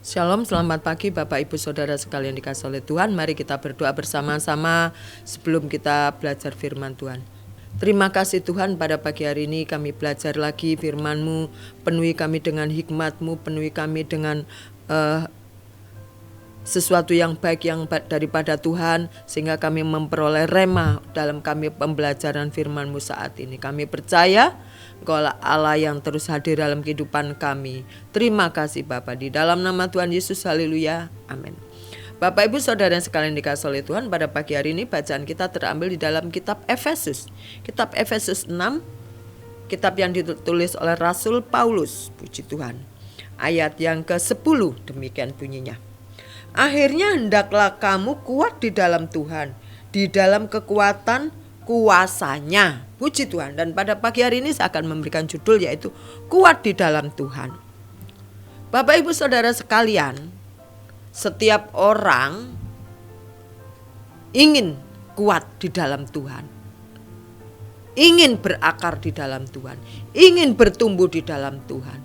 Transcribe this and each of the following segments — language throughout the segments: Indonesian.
Shalom, selamat pagi Bapak Ibu Saudara sekalian dikasihi oleh Tuhan. Mari kita berdoa bersama-sama sebelum kita belajar firman Tuhan. Terima kasih Tuhan, pada pagi hari ini kami belajar lagi firman-Mu. Penuhi kami dengan hikmat-Mu, penuhi kami dengan sesuatu yang baik yang daripada Tuhan, sehingga kami memperoleh rema dalam kami pembelajaran firman-Mu saat ini. Kami percaya Engkaulah Allah yang terus hadir dalam kehidupan kami. Terima kasih Bapa, di dalam nama Tuhan Yesus, haleluya, amin. Bapak Ibu Saudara yang sekalian dikasihi oleh Tuhan, pada pagi hari ini bacaan kita terambil di dalam kitab Efesus. Kitab Efesus 6, kitab yang ditulis oleh Rasul Paulus, puji Tuhan. Ayat yang ke-10, demikian bunyinya. Akhirnya hendaklah kamu kuat di dalam Tuhan, di dalam kekuatan kuasanya. Puji Tuhan. Dan pada pagi hari ini saya akan memberikan judul, yaitu kuat di dalam Tuhan. Bapak Ibu Saudara sekalian, setiap orang ingin kuat di dalam Tuhan, ingin berakar di dalam Tuhan, ingin bertumbuh di dalam Tuhan,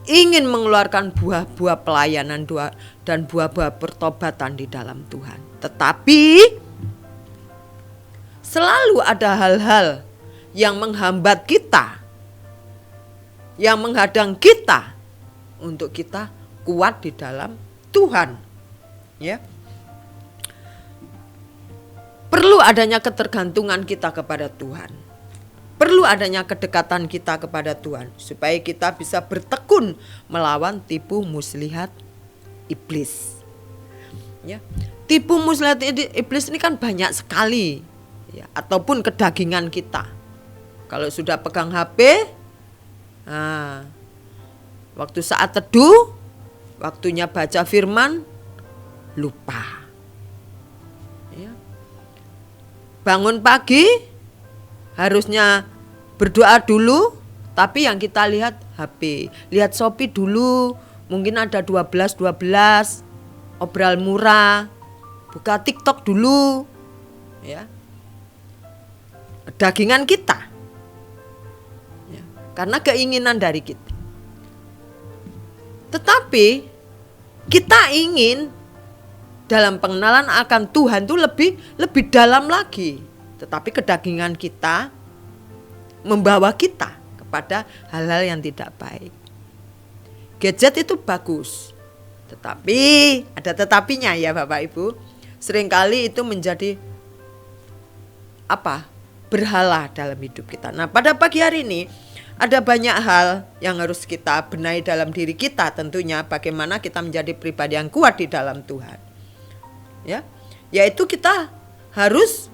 ingin mengeluarkan buah-buah pelayanan dan buah-buah pertobatan di dalam Tuhan. Tetapi selalu ada hal-hal yang menghambat kita, yang menghadang kita untuk kita kuat di dalam Tuhan. Ya. Perlu adanya ketergantungan kita kepada Tuhan. Perlu adanya kedekatan kita kepada Tuhan supaya kita bisa bertekun melawan tipu muslihat iblis. Ya. Tipu muslihat iblis ini kan banyak sekali. Ya, ataupun kedagingan kita. Kalau sudah pegang HP, waktu saat teduh, waktunya baca firman, lupa. Ya. Bangun pagi, harusnya berdoa dulu, tapi yang kita lihat HP. Lihat Shopee dulu, mungkin ada 12, obral murah. Buka TikTok dulu. Ya. Dagingan kita, ya, karena keinginan dari kita. Tetapi kita ingin dalam pengenalan akan Tuhan itu lebih dalam lagi. Tetapi kedagingan kita membawa kita kepada hal-hal yang tidak baik. Gadget itu bagus, tetapi ada tetapinya ya Bapak Ibu. Seringkali itu menjadi berhala dalam hidup kita. Nah, pada pagi hari ini ada banyak hal yang harus kita benahi dalam diri kita, tentunya bagaimana kita menjadi pribadi yang kuat di dalam Tuhan. Ya, yaitu kita harus,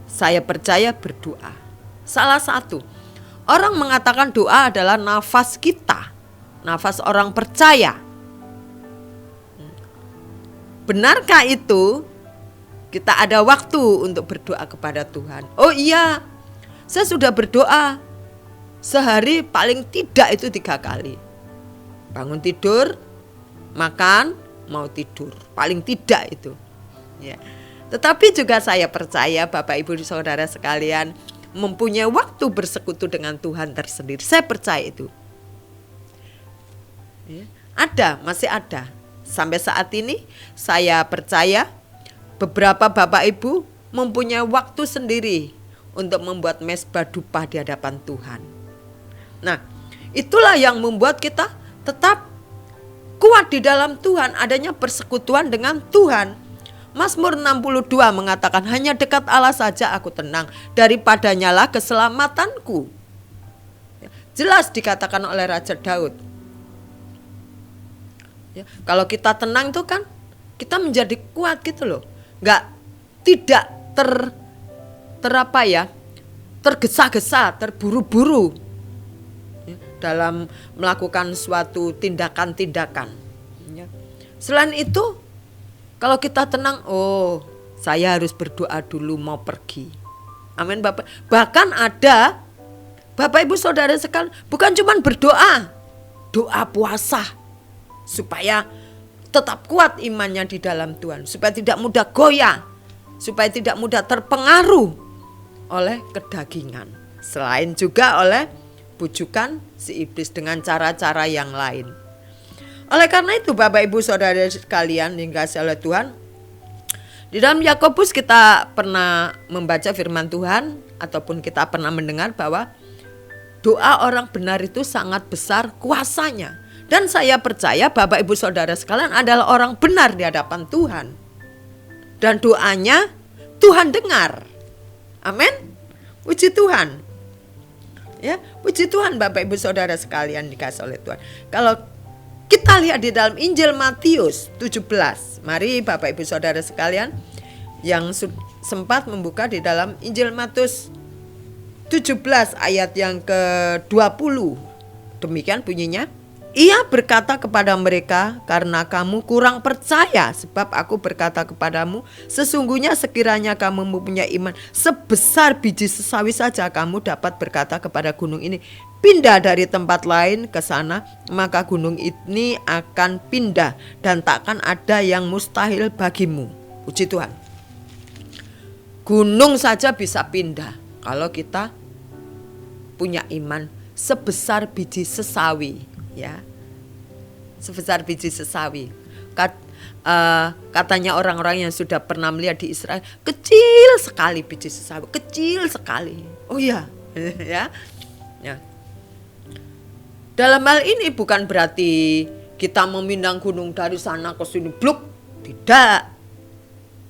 saya percaya, berdoa. Salah satu orang mengatakan doa adalah nafas kita, nafas orang percaya. Benarkah itu? Kita ada waktu untuk berdoa kepada Tuhan. Oh iya, saya sudah berdoa sehari paling tidak itu 3 kali. Bangun tidur, makan, mau tidur. Paling tidak itu. Ya. Tetapi juga saya percaya Bapak Ibu Saudara sekalian mempunyai waktu bersekutu dengan Tuhan tersendiri. Saya percaya itu. Ya. Masih ada. Sampai saat ini saya percaya beberapa Bapak Ibu mempunyai waktu sendiri untuk membuat mezbah dupa di hadapan Tuhan. Nah, itulah yang membuat kita tetap kuat di dalam Tuhan, adanya persekutuan dengan Tuhan. Mazmur 62 mengatakan, hanya dekat Allah saja aku tenang, daripadanya lah keselamatanku. Jelas dikatakan oleh Raja Daud. Ya, kalau kita tenang itu kan kita menjadi kuat gitu loh. Tidak tergesa-gesa, terburu-buru ya, dalam melakukan suatu tindakan-tindakan. Ya. Selain itu, kalau kita tenang, saya harus berdoa dulu mau pergi. Amin Bapak. Bahkan ada Bapak Ibu Saudara sekalian, bukan cuma berdoa, doa puasa supaya tetap kuat imannya di dalam Tuhan, supaya tidak mudah goyah, supaya tidak mudah terpengaruh oleh kedagingan, selain juga oleh bujukan si iblis dengan cara-cara yang lain. Oleh karena itu Bapak Ibu Saudara sekalian yang dikasihi oleh Tuhan, di dalam Yakobus kita pernah membaca firman Tuhan ataupun kita pernah mendengar bahwa doa orang benar itu sangat besar kuasanya. Dan saya percaya Bapak Ibu Saudara sekalian adalah orang benar di hadapan Tuhan. Dan doanya Tuhan dengar. Amin. Puji Tuhan. Ya, puji Tuhan Bapak Ibu Saudara sekalian dikasihi oleh Tuhan. Kalau kita lihat di dalam Injil Matius 17. Mari Bapak Ibu Saudara sekalian yang sempat membuka di dalam Injil Matius 17 ayat yang ke-20. Demikian bunyinya. Ia berkata kepada mereka, karena kamu kurang percaya, sebab aku berkata kepadamu, sesungguhnya sekiranya kamu mempunyai iman sebesar biji sesawi saja, kamu dapat berkata kepada gunung ini, pindah dari tempat lain ke sana, maka gunung ini akan pindah dan takkan ada yang mustahil bagimu. Puji Tuhan. Gunung saja bisa pindah kalau kita punya iman sebesar biji sesawi. Ya, sebesar biji sesawi. Katanya orang-orang yang sudah pernah melihat di Israel, kecil sekali biji sesawi, kecil sekali. Oh iya, ya. Dalam hal ini bukan berarti kita memindang gunung dari sana ke sini, bluk. Tidak.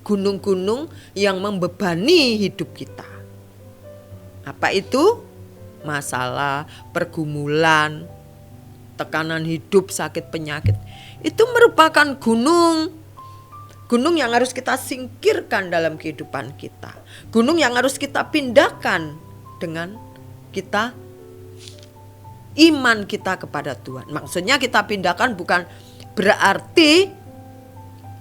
Gunung-gunung yang membebani hidup kita. Apa itu? Masalah, pergumulan, tekanan hidup, sakit penyakit. Itu merupakan gunung yang harus kita singkirkan dalam kehidupan kita. Gunung yang harus kita pindahkan dengan kita iman kita kepada Tuhan. Maksudnya kita pindahkan bukan berarti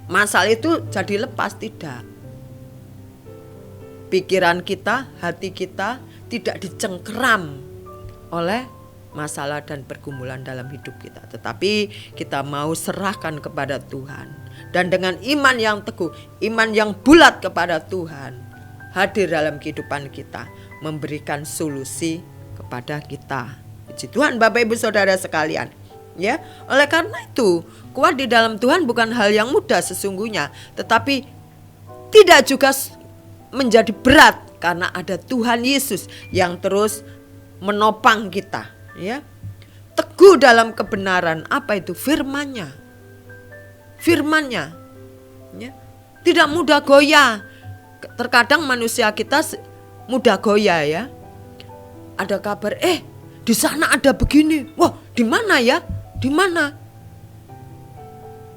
masalah itu jadi lepas, tidak. Pikiran kita, hati kita tidak dicengkeram oleh masalah dan pergumulan dalam hidup kita, tetapi kita mau serahkan kepada Tuhan, dan dengan iman yang teguh, iman yang bulat kepada Tuhan, hadir dalam kehidupan kita, memberikan solusi kepada kita. Puji Tuhan Bapak Ibu Saudara sekalian. Ya, oleh karena itu kuat di dalam Tuhan bukan hal yang mudah sesungguhnya, tetapi tidak juga menjadi berat karena ada Tuhan Yesus yang terus menopang kita, ya. Teguh dalam kebenaran, apa itu? Firman-Nya. Firman-Nya, ya. Tidak mudah goyah. Terkadang manusia kita mudah goyah, ya. Ada kabar, di sana ada begini. Wah, di mana ya? Di mana?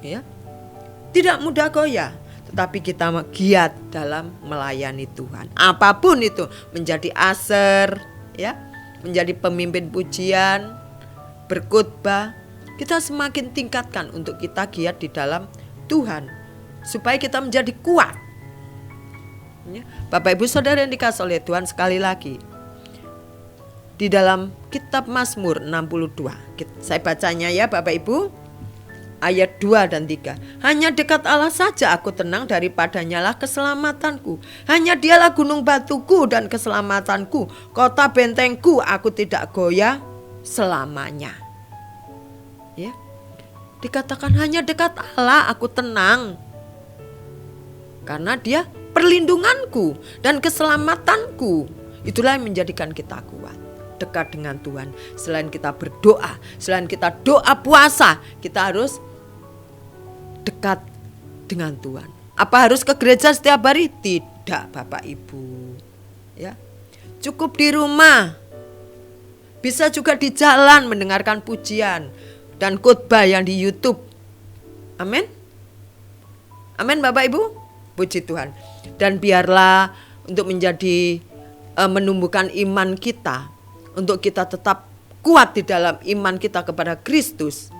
Ya. Tidak mudah goyah. Tetapi kita giat dalam melayani Tuhan. Apapun itu, menjadi aser, ya, menjadi pemimpin pujian, berkhotbah, kita semakin tingkatkan untuk kita giat di dalam Tuhan, supaya kita menjadi kuat. Ya. Bapak Ibu Saudara yang dikasihi oleh Tuhan, sekali lagi di dalam kitab Mazmur 62, saya bacanya ya Bapak Ibu. Ayat 2 dan 3. Hanya dekat Allah saja aku tenang, daripadanya lah keselamatanku. Hanya dialah gunung batuku dan keselamatanku, kota bentengku, aku tidak goyah selamanya. Ya. Dikatakan hanya dekat Allah aku tenang. Karena dia perlindunganku dan keselamatanku. Itulah yang menjadikan kita kuat. Dekat dengan Tuhan. Selain kita berdoa, selain kita doa puasa, kita harus dekat dengan Tuhan. Apa harus ke gereja setiap hari? Tidak Bapak Ibu, ya. Cukup di rumah. Bisa juga di jalan mendengarkan pujian dan khotbah yang di YouTube. Amin. Amin Bapak Ibu. Puji Tuhan. Dan biarlah untuk menjadi menumbuhkan iman kita, untuk kita tetap kuat di dalam iman kita kepada Kristus,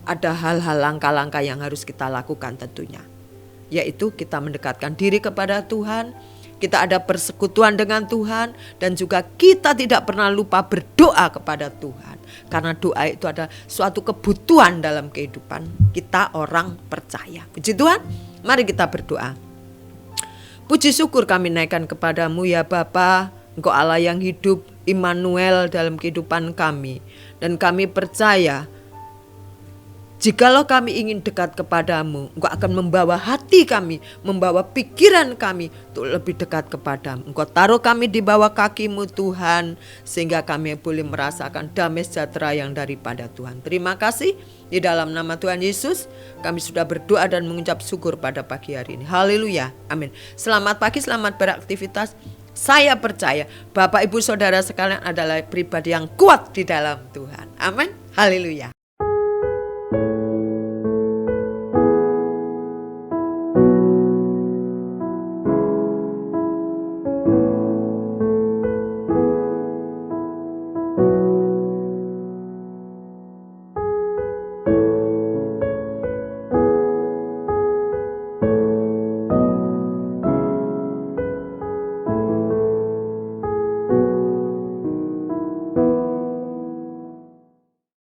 ada hal-hal langkah-langkah yang harus kita lakukan tentunya. Yaitu kita mendekatkan diri kepada Tuhan, kita ada persekutuan dengan Tuhan, dan juga kita tidak pernah lupa berdoa kepada Tuhan. Karena doa itu ada suatu kebutuhan dalam kehidupan kita orang percaya. Puji Tuhan, mari kita berdoa. Puji syukur kami naikkan kepadamu ya Bapa, Engkau Allah yang hidup, Immanuel dalam kehidupan kami. Dan kami percaya Jikalau kami ingin dekat kepadamu, Engkau akan membawa hati kami, membawa pikiran kami untuk lebih dekat kepadamu. Engkau taruh kami di bawah kaki-Mu Tuhan, sehingga kami boleh merasakan damai sejahtera yang daripada Tuhan. Terima kasih, di dalam nama Tuhan Yesus kami sudah berdoa dan mengucap syukur pada pagi hari ini. Haleluya, amin. Selamat pagi, selamat beraktivitas. Saya percaya Bapak Ibu Saudara sekalian adalah pribadi yang kuat di dalam Tuhan. Amin, haleluya.